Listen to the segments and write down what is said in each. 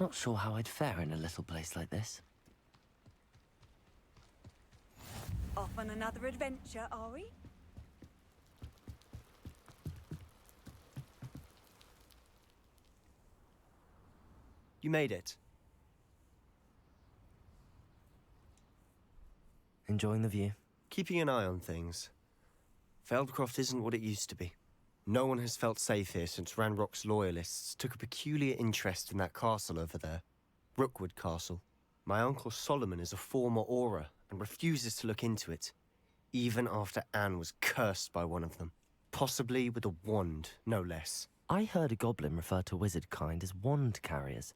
Not sure how I'd fare in a little place like this. Off on another adventure, are we? You made it. Enjoying the view? Keeping an eye on things. Feldcroft isn't what it used to be. No one has felt safe here since Ranrock's loyalists took a peculiar interest in that castle over there. Rookwood Castle. My uncle Solomon is a former Auror and refuses to look into it, even after Anne was cursed by one of them. Possibly with a wand, no less. I heard a goblin refer to wizard kind as wand carriers.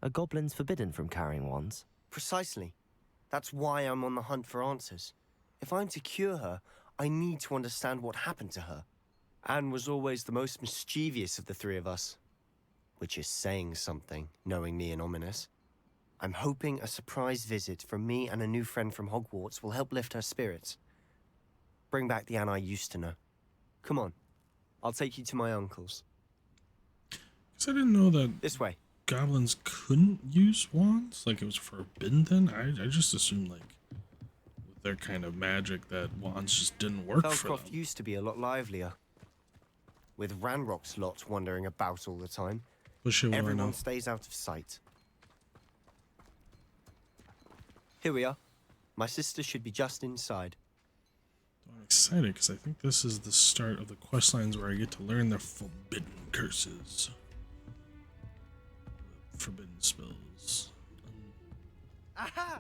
Are goblins forbidden from carrying wands? Precisely. That's why I'm on the hunt for answers. If I'm to cure her, I need to understand what happened to her. Anne was always the most mischievous of the three of us. Which is saying something, knowing me and Ominous. I'm hoping a surprise visit from me and a new friend from Hogwarts will help lift her spirits. Bring back the Anne I used to know. Come on. I'll take you to my uncle's. Because I didn't know that This way. goblins couldn't use wands. Like, it was forbidden then. I just assumed, like, with their kind of magic, that wands just didn't work for them. Feldcroft used to be a lot livelier. With Ranrock's lot wandering about all the time. Everyone stays out of sight. Here we are. My sister should be just inside. I'm excited because I think this is the start of the quest lines where I get to learn the forbidden curses. Forbidden spells. Aha!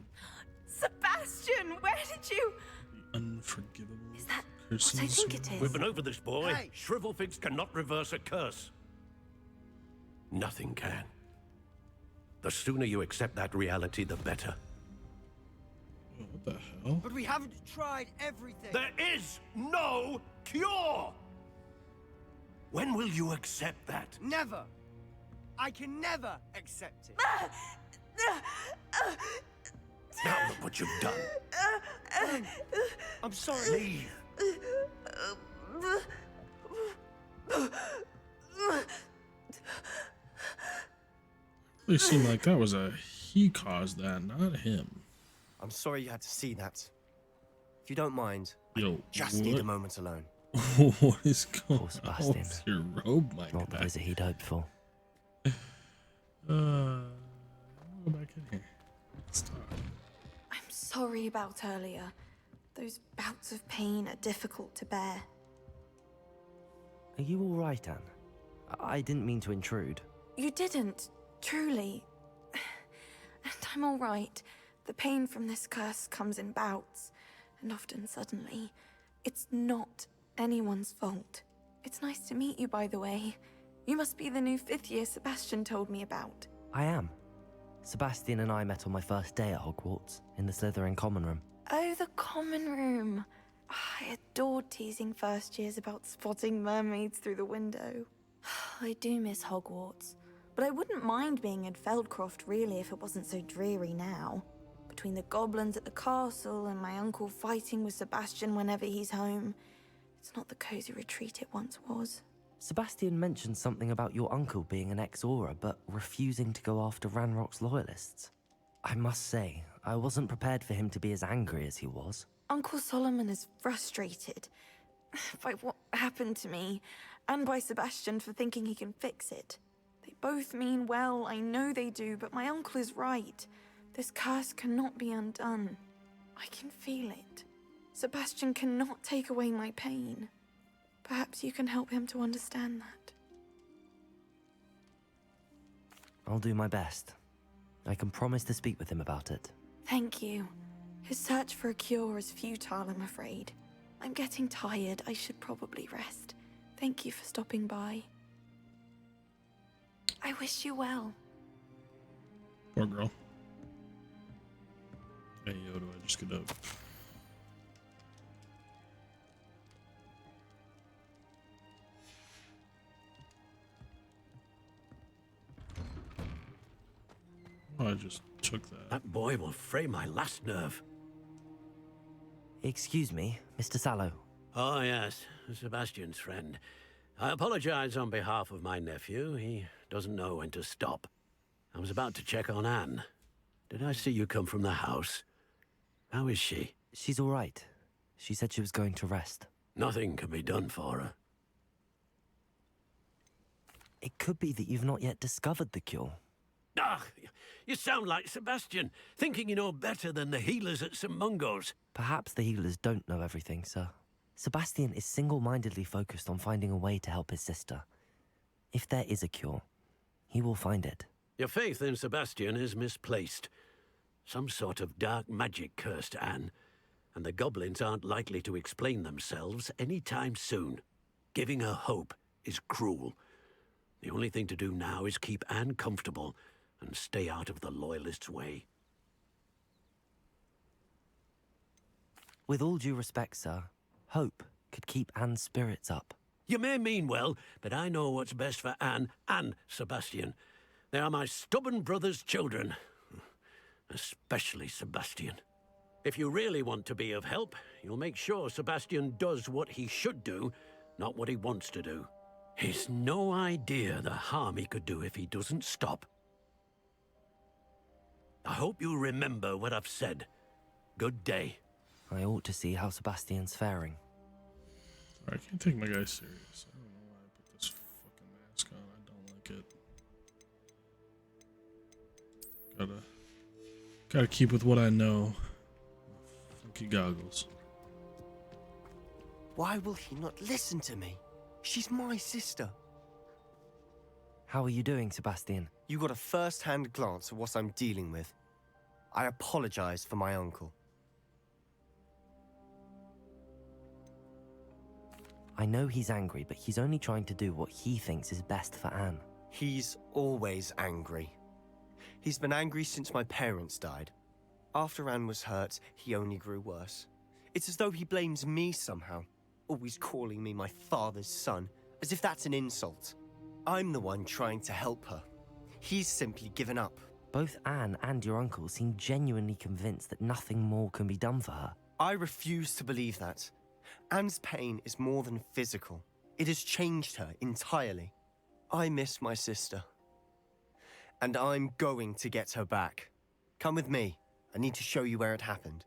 Sebastian, where did you... The unforgivable Is that curses. what I think it is? We've been over this, boy. Hey. Shrivelfigs cannot reverse a curse. Nothing can. The sooner you accept that reality, the better. Oh, what the hell? But we haven't tried everything. There is no cure! When will you accept that? Never. I can never accept it. Now look what you've done. I'm sorry. Leave. It seemed like that was he caused that, not him. I'm sorry you had to see that. If you don't mind, Yo, just need a moment alone. What is going Poor on Sebastian. with your robe, my Not the guy? visit he'd hoped for. I'll go back in here. Let's talk. I'm sorry about earlier. Those bouts of pain are difficult to bear. Are you all right, Anne? I didn't mean to intrude. You didn't, truly. And I'm all right. The pain from this curse comes in bouts, and often suddenly. It's not anyone's fault. It's nice to meet you, by the way. You must be the new 5th year Sebastian told me about. I am. Sebastian and I met on my first day at Hogwarts, in the Slytherin common room. Oh, the common room. I adored teasing first years about spotting mermaids through the window. I do miss Hogwarts, but I wouldn't mind being in Feldcroft really if it wasn't so dreary now. Between the goblins at the castle and my uncle fighting with Sebastian whenever he's home, it's not the cozy retreat it once was. Sebastian mentioned something about your uncle being an ex-Auror, but refusing to go after Ranrock's loyalists. I must say, I wasn't prepared for him to be as angry as he was. Uncle Solomon is frustrated by what happened to me, and by Sebastian for thinking he can fix it. They both mean well, I know they do, but my uncle is right. This curse cannot be undone. I can feel it. Sebastian cannot take away my pain. Perhaps you can help him to understand that. I'll do my best. I can promise to speak with him about it. Thank you. His search for a cure is futile, I'm afraid. I'm getting tired. I should probably rest. Thank you for stopping by. I wish you well. Poor girl. Hey, yo, do I just get up? Oh, I just took that. That boy will fray my last nerve. Excuse me, Mr. Sallow. Oh, yes, Sebastian's friend. I apologize on behalf of my nephew. He doesn't know when to stop. I was about to check on Anne. Did I see you come from the house? How is she? She's all right. She said she was going to rest. Nothing can be done for her. It could be that you've not yet discovered the cure. Ah, you sound like Sebastian, thinking you know better than the healers at St. Mungo's. Perhaps the healers don't know everything, sir. Sebastian is single-mindedly focused on finding a way to help his sister. If there is a cure, he will find it. Your faith in Sebastian is misplaced. Some sort of dark magic cursed Anne, and the goblins aren't likely to explain themselves anytime soon. Giving her hope is cruel. The only thing to do now is keep Anne comfortable and stay out of the Loyalists' way. With all due respect, sir, hope could keep Anne's spirits up. You may mean well, but I know what's best for Anne and Sebastian. They are my stubborn brother's children. Especially Sebastian. If you really want to be of help, you'll make sure Sebastian does what he should do, not what he wants to do. He's no idea the harm he could do if he doesn't stop. I hope you remember what I've said. Good day. I ought to see how Sebastian's faring. I can't take my guy serious. I don't know why I put this fucking mask on. I don't like it. Gotta keep with what I know. Funky goggles. Why will he not listen to me? She's my sister. How are you doing, Sebastian? You got a first-hand glance at what I'm dealing with. I apologize for my uncle. I know he's angry, but he's only trying to do what he thinks is best for Anne. He's always angry. He's been angry since my parents died. After Anne was hurt, he only grew worse. It's as though he blames me somehow, always calling me my father's son, as if that's an insult. I'm the one trying to help her. He's simply given up. Both Anne and your uncle seem genuinely convinced that nothing more can be done for her. I refuse to believe that. Anne's pain is more than physical. It has changed her entirely. I miss my sister. And I'm going to get her back. Come with me. I need to show you where it happened.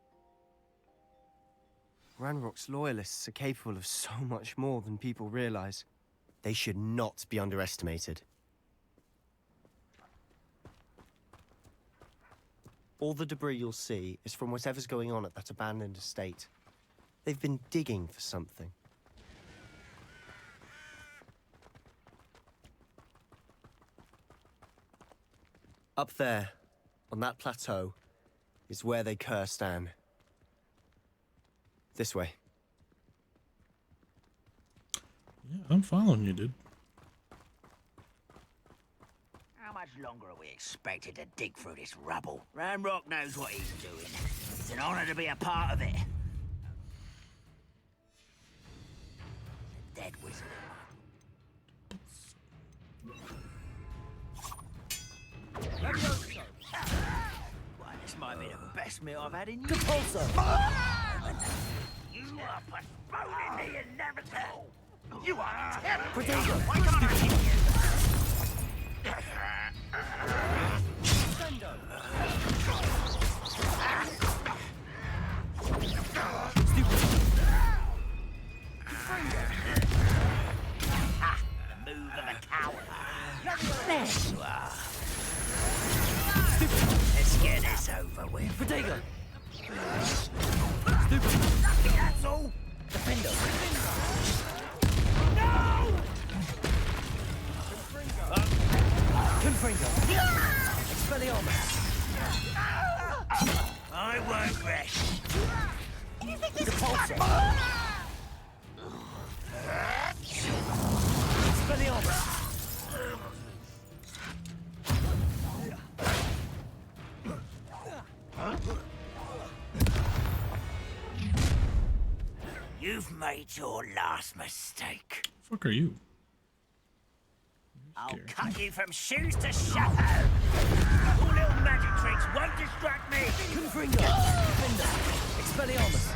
Ranrock's loyalists are capable of so much more than people realize. They should not be underestimated. All the debris you'll see is from whatever's going on at that abandoned estate. They've been digging for something. Up there, on that plateau, is where they cursed Anne. This way. Yeah, I'm following you, dude. How much longer are we expected to dig through this rubble? Ranrock knows what he's doing. It's an honor to be a part of it. The dead wizard. Why, this might be the best meal I've had in years. You are postponing the inevitable. You are terrible. Why can't I keep you? The move of a coward. There you are. Let's get this over with. Protego! That's all. Defender! No! Confringo! Expelliarmus! I won't rest. Repulsor! Expelliarmus! You've made your last mistake. Fuck are you? I'll Scared. cut you from shoes to shadow. Your little magic tricks won't distract me. Confringo! Defender! Expelliarmus!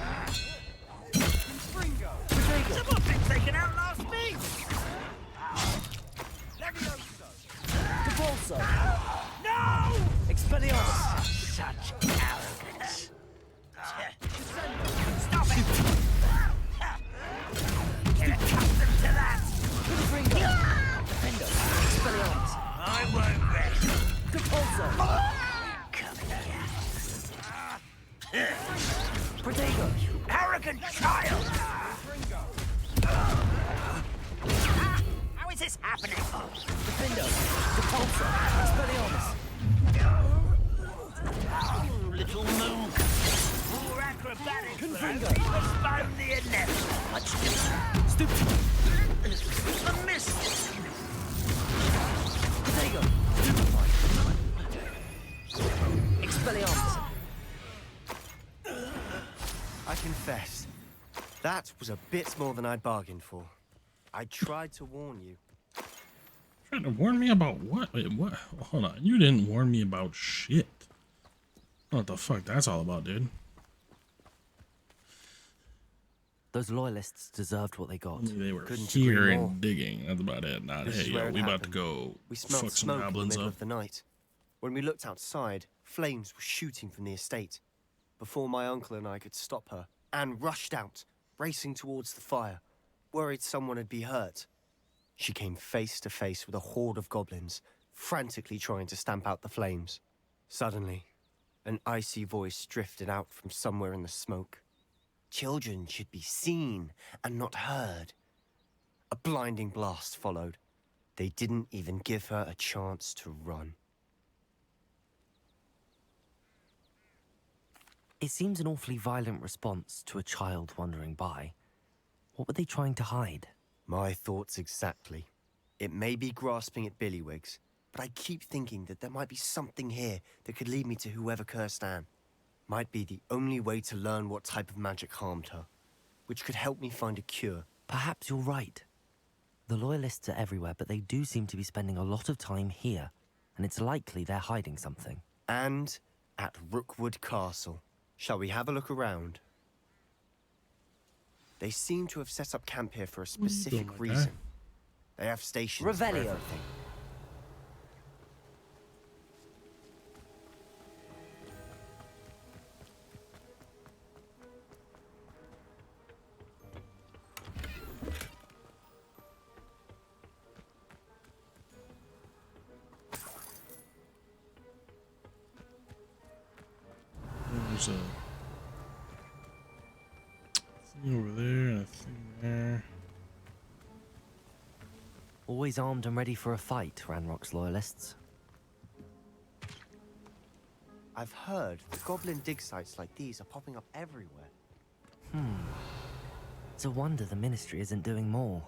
Someone thinks they can outlast me. Repulsor! No! Expelliarmus! Such arrogance. Stop it! Get accustomed to that! Defender! Expelliarmus! I won't rest. Repulsor! Come here. Protego! Arrogant child! How is this happening? Defender! Repulsor! Expelliarmus! Little moon. More acrobatics. Confringo. Postpone the inevitable. Much stupid! A miss. Protego! Expelliarmus! I confess, that was a bit more than I'd bargained for. I tried to warn you. Trying to warn me about what? Wait, what? Hold on. You didn't warn me about shit. What the fuck that's all about, dude? Those loyalists deserved what they got. They were Couldn't here agree more. and digging. That's about it. Not, This hey, is where yo, it we about to happened. go We smelled fuck some smoke in the goblins middle up. of the night. When we looked outside, flames were shooting from the estate. Before my uncle and I could stop her, Anne rushed out, racing towards the fire, worried someone had been hurt. She came face to face with a horde of goblins, frantically trying to stamp out the flames. Suddenly, an icy voice drifted out from somewhere in the smoke. Children should be seen and not heard. A blinding blast followed. They didn't even give her a chance to run. It seems an awfully violent response to a child wandering by. What were they trying to hide? My thoughts exactly. It may be grasping at Billywigs, but I keep thinking that there might be something here that could lead me to whoever cursed Anne. Might be the only way to learn what type of magic harmed her, which could help me find a cure. Perhaps you're right. The loyalists are everywhere, but they do seem to be spending a lot of time here, and it's likely they're hiding something. And at Rookwood Castle. Shall we have a look around? They seem to have set up camp here for a specific my guy? reason. They have stations for Revelio. everything. There's a thing over there and a thing there. Always armed and ready for a fight, Ranrock's loyalists. I've heard the goblin dig sites like these are popping up everywhere. It's a wonder the Ministry isn't doing more.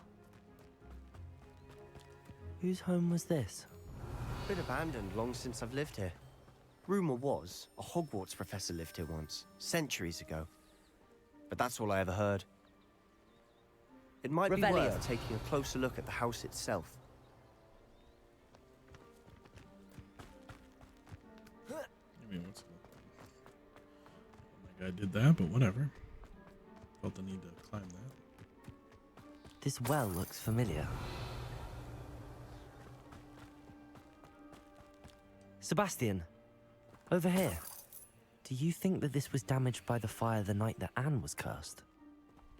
Whose home was this? Been abandoned long since I've lived here. Rumor was a Hogwarts professor lived here once, centuries ago. But that's all I ever heard. It might be Revelio. worth taking a closer look at the house itself. I mean, what's my guy did that, but whatever. Felt the need to climb that. This well looks familiar. Sebastian, over here. Do you think that this was damaged by the fire the night that Anne was cursed?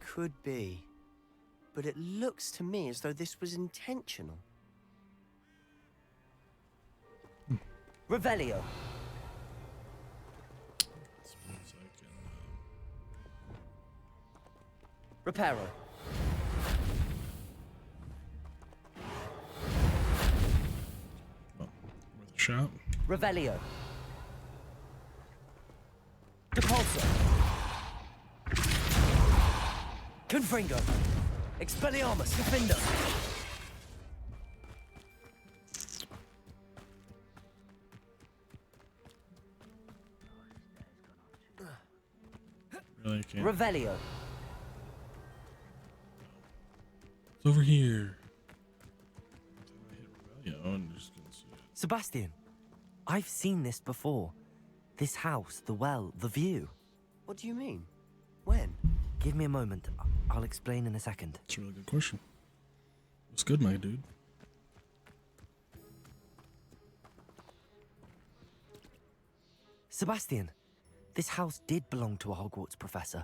Could be. But it looks to me as though this was intentional. Revelio. Suppose I can, Reparo. well, worth a shot. Revelio. Depulso. Confringo. Expelliarmus. Defender. Really can't. Revelio. It's over here. I hit Revelio and just gonna see it. Sebastian, I've seen this before. This house, the well, the view. What do you mean? When? Give me a moment. I'll explain in a second. That's a really good question. What's good, my dude? Sebastian, this house did belong to a Hogwarts professor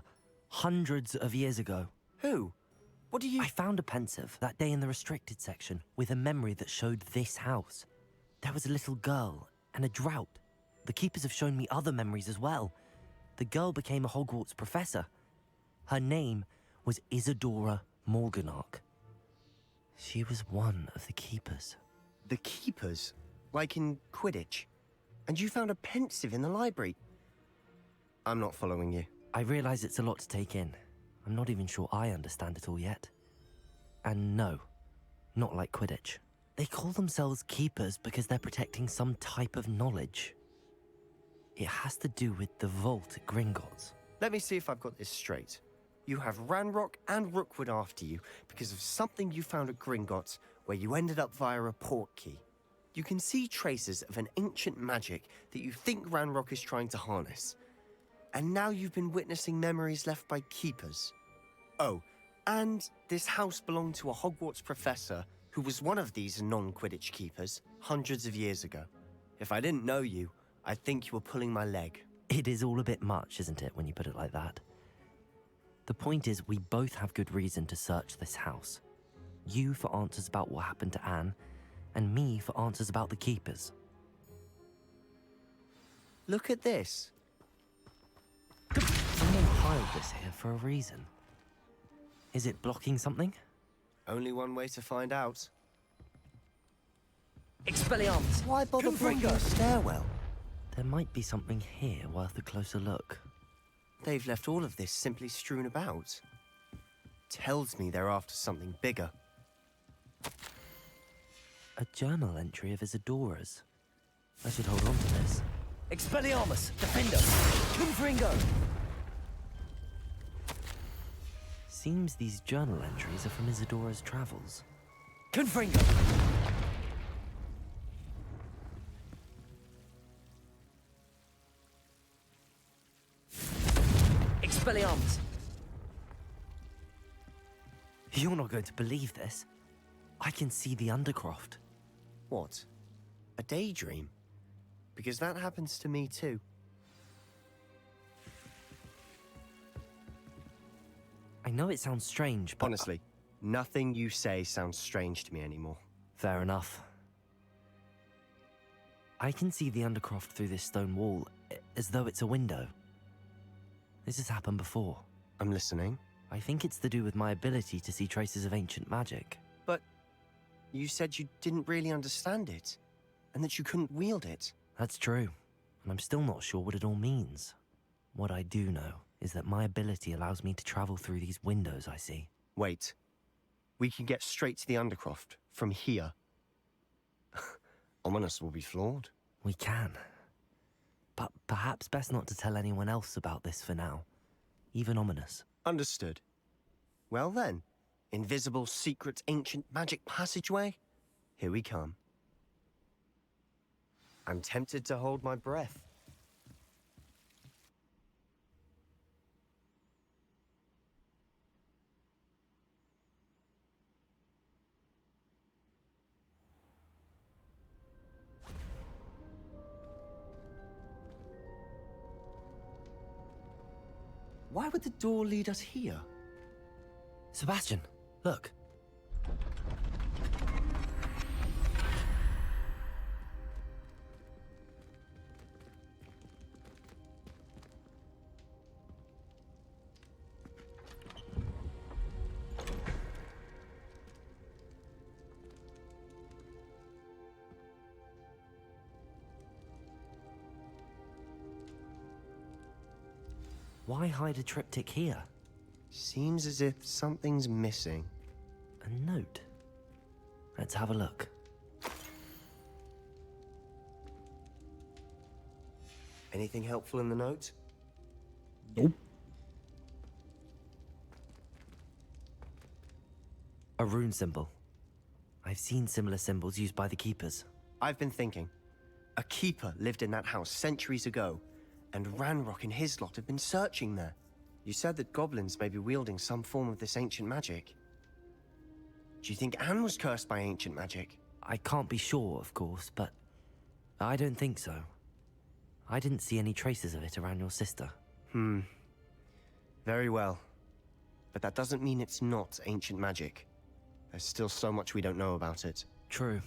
hundreds of years ago. Who? What do you... I found a pensive that day in the restricted section with a memory that showed this house. There was a little girl and a drought. The keepers have shown me other memories as well. The girl became a Hogwarts professor. Her name was Isadora Morganach. She was one of the keepers. The keepers? Like in Quidditch? And you found a pensive in the library? I'm not following you. I realize it's a lot to take in. I'm not even sure I understand it all yet. And no, not like Quidditch. They call themselves keepers because they're protecting some type of knowledge. It has to do with the vault at Gringotts. Let me see if I've got this straight. You have Ranrock and Rookwood after you because of something you found at Gringotts where you ended up via a port key. You can see traces of an ancient magic that you think Ranrock is trying to harness. And now you've been witnessing memories left by keepers. Oh, and this house belonged to a Hogwarts professor who was one of these non-Quidditch keepers hundreds of years ago. If I didn't know you, I'd think you were pulling my leg. It is all a bit much, isn't it, when you put it like that? The point is, we both have good reason to search this house. You for answers about what happened to Anne, and me for answers about the keepers. Look at this. Someone piled this here for a reason. Is it blocking something? Only one way to find out. Expelliarmus! Why bother breaking a stairwell? There might be something here worth a closer look. They've left all of this simply strewn about. Tells me they're after something bigger. A journal entry of Isadora's. I should hold on to this. Expelliarmus! Defender! Confringo! Seems these journal entries are from Isadora's travels. Confringo! Expelliarmus! You're not going to believe this. I can see the Undercroft. What? A daydream? Because that happens to me too. I know it sounds strange, but... Honestly, nothing you say sounds strange to me anymore. Fair enough. I can see the Undercroft through this stone wall, as though it's a window. This has happened before. I'm listening. I think it's to do with my ability to see traces of ancient magic. But you said you didn't really understand it, and that you couldn't wield it. That's true, and I'm still not sure what it all means. What I do know is that my ability allows me to travel through these windows I see. Wait. We can get straight to the Undercroft from here. Ominous will be flawed. We can. But perhaps best not to tell anyone else about this for now. Even Ominous. Understood. Well then, invisible, secret, ancient magic passageway? Here we come. I'm tempted to hold my breath. Why would the door lead us here? Sebastian, look. Why hide a triptych here? Seems as if something's missing. A note. Let's have a look. Anything helpful in the note? Nope. A rune symbol. I've seen similar symbols used by the keepers. I've been thinking. A keeper lived in that house centuries ago, and Ranrock and his lot have been searching there. You said that goblins may be wielding some form of this ancient magic. Do you think Anne was cursed by ancient magic? I can't be sure, of course, but I don't think so. I didn't see any traces of it around your sister. Very well. But that doesn't mean it's not ancient magic. There's still so much we don't know about it. True.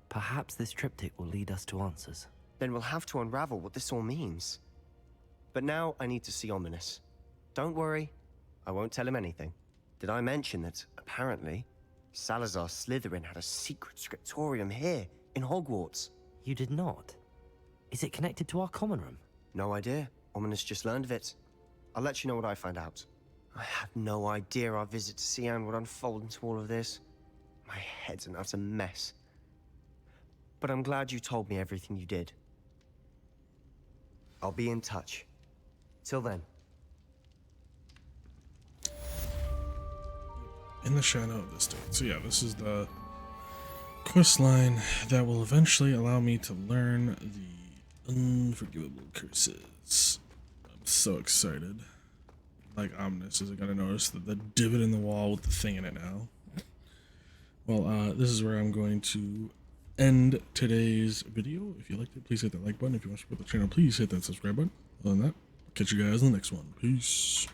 Perhaps this triptych will lead us to answers. Then we'll have to unravel what this all means. But now I need to see Ominous. Don't worry, I won't tell him anything. Did I mention that, apparently, Salazar Slytherin had a secret scriptorium here, in Hogwarts? You did not? Is it connected to our common room? No idea. Ominous just learned of it. I'll let you know what I find out. I had no idea our visit to Cian would unfold into all of this. My head's an utter mess. But I'm glad you told me everything you did. I'll be in touch. Till then. In the shadow of the state. So yeah, this is the quest line that will eventually allow me to learn the unforgivable curses. I'm so excited. Like ominous, is it gonna notice the divot in the wall with the thing in it now? Well, this is where I'm going to end today's video. If you liked it, please hit that like button. If you want to support the channel, please hit that subscribe button. Other than that, catch you guys in the next one. Peace.